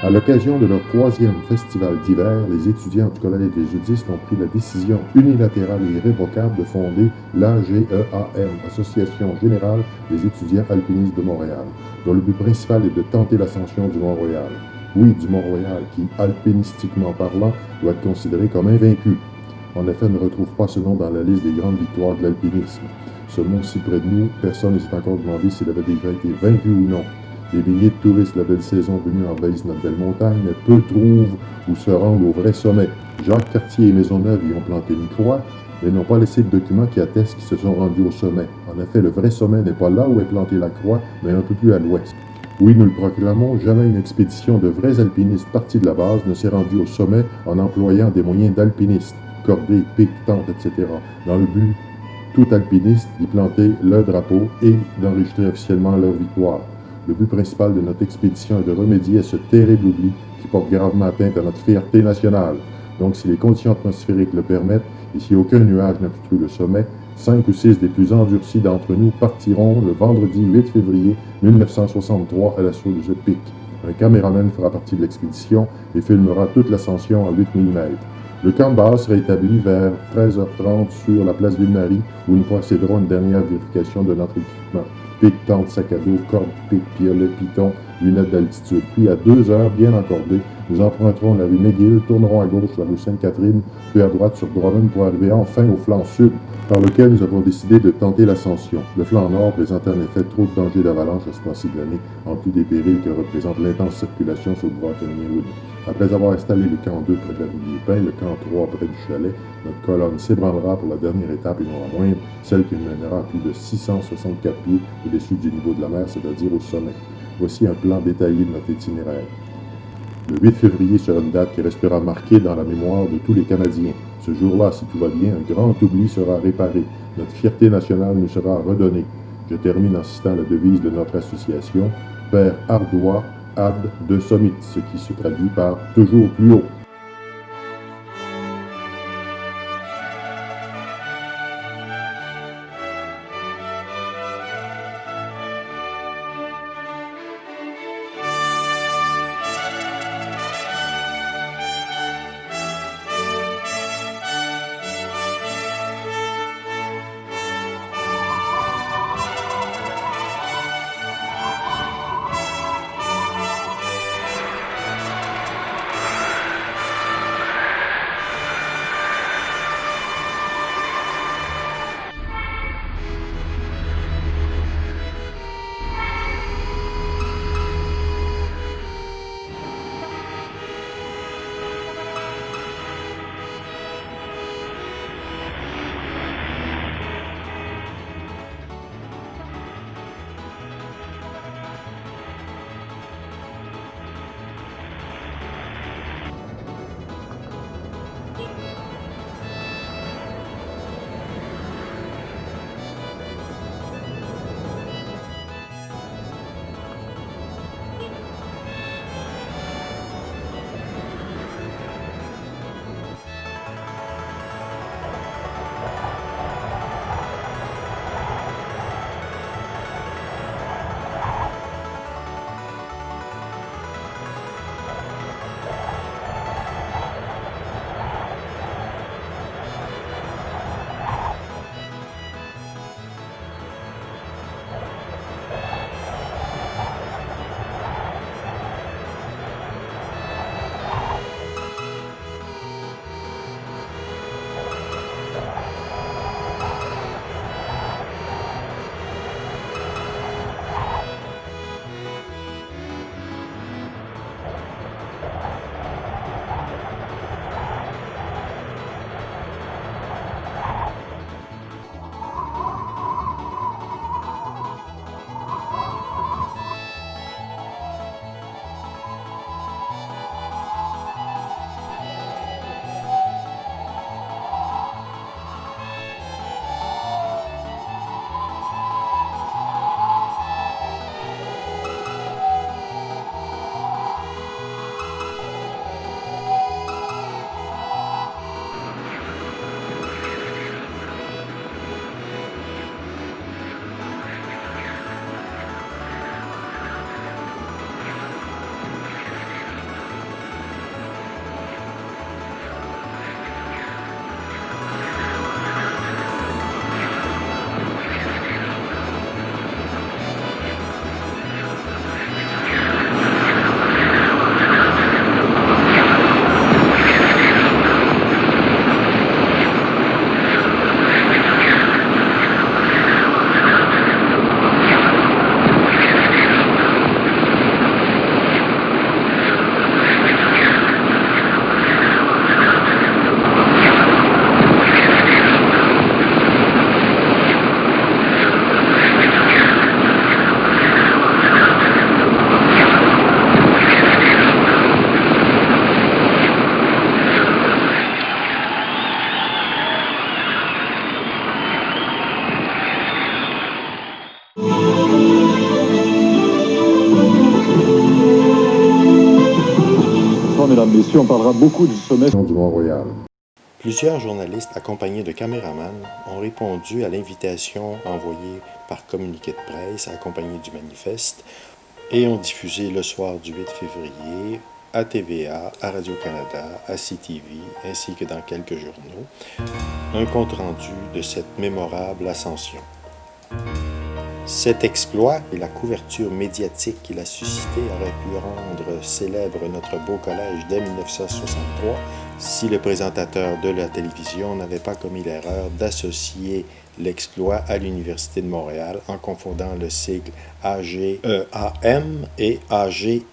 À l'occasion de leur troisième festival d'hiver, les étudiants du Collège des Udistes ont pris la décision unilatérale et irrévocable de fonder l'AGEAM, Association Générale des étudiants alpinistes de Montréal, dont le but principal est de tenter l'ascension du Mont-Royal. Oui, du Mont-Royal, qui, alpinistiquement parlant, doit être considéré comme invaincu. En effet, on ne retrouve pas ce nom dans la liste des grandes victoires de l'alpinisme. Ce mont si près de nous, personne ne s'est encore demandé s'il avait déjà été vaincu ou non. Les milliers de touristes de la belle saison venus envahissent notre belle montagne, mais peu trouvent où se rendre au vrai sommet. Jacques Cartier et Maisonneuve y ont planté une croix, mais n'ont pas laissé de documents qui attestent qu'ils se sont rendus au sommet. En effet, le vrai sommet n'est pas là où est plantée la croix, mais un peu plus à l'ouest. Oui, nous le proclamons, jamais une expédition de vrais alpinistes partis de la base ne s'est rendue au sommet en employant des moyens d'alpinistes, cordées, pics, tentes, etc., dans le but, tout alpiniste, d'y planter leur drapeau et d'enregistrer officiellement leur victoire. Le but principal de notre expédition est de remédier à ce terrible oubli qui porte gravement atteinte à notre fierté nationale. Donc, si les conditions atmosphériques le permettent, et si aucun nuage n'obstrue le sommet, 5 ou 6 des plus endurcis d'entre nous partiront le vendredi 8 février 1963 à l'assaut de ce pic. Un caméraman fera partie de l'expédition et filmera toute l'ascension en 8 mm. Le camp de base sera établi vers 13h30 sur la place Ville-Marie, où nous procéderons à une dernière vérification de notre équipement. Pic, tente, sac à dos, corde, pic, piolet, piton, lunettes d'altitude. Puis à 2h, bien encordés, nous emprunterons la rue McGill, tournerons à gauche la rue Sainte-Catherine, puis à droite sur Drummond pour arriver enfin au flanc sud, par lequel nous avons décidé de tenter l'ascension. Le flanc nord présente en effet trop de dangers d'avalanche à ce temps-ci de l'année, en plus des périls que représente l'intense circulation sur le boulevard Kennywood. Après avoir installé le camp 2 près de la rue des Pins, le camp 3 près du chalet, notre colonne s'ébranlera pour la dernière étape et non la moindre, celle qui mènera à plus de 664 pieds au-dessus du niveau de la mer, c'est-à-dire au sommet. Voici un plan détaillé de notre itinéraire. Le 8 février sera une date qui restera marquée dans la mémoire de tous les Canadiens. Ce jour-là, si tout va bien, un grand oubli sera réparé. Notre fierté nationale nous sera redonnée. Je termine en citant la devise de notre association, Père Ardois, Ad de Summit, ce qui se traduit par toujours plus haut. mesdames, messieurs, on parlera beaucoup du sommet du Mont-Royal. Plusieurs journalistes accompagnés de caméramans ont répondu à l'invitation envoyée par communiqué de presse accompagné du manifeste et ont diffusé le soir du 8 février à TVA, à Radio-Canada, à CTV, ainsi que dans quelques journaux, un compte-rendu de cette mémorable ascension. Cet exploit et la couverture médiatique qu'il a suscité auraient pu rendre célèbre notre beau collège dès 1963 si le présentateur de la télévision n'avait pas commis l'erreur d'associer l'exploit à l'Université de Montréal en confondant le sigle AGEAM et AGEUM.